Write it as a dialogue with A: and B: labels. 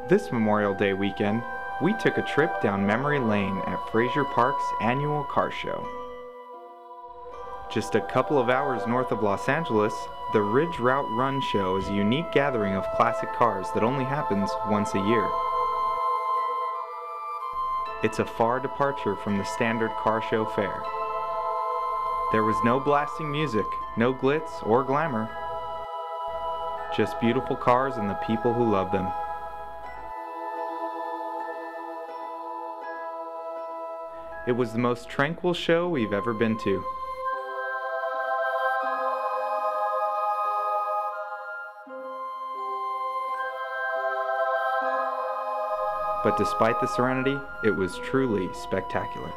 A: This Memorial Day weekend, we took a trip down memory lane at Frazier Park's annual car show. Just a couple of hours north of Los Angeles, the Ridge Route Run Show is a unique gathering of classic cars that only happens once a year. It's a far departure from the standard car show fare. There was no blasting music, no glitz or glamour, just beautiful cars and the people who love them. It was the most tranquil show we've ever been to. But despite the serenity, it was truly spectacular.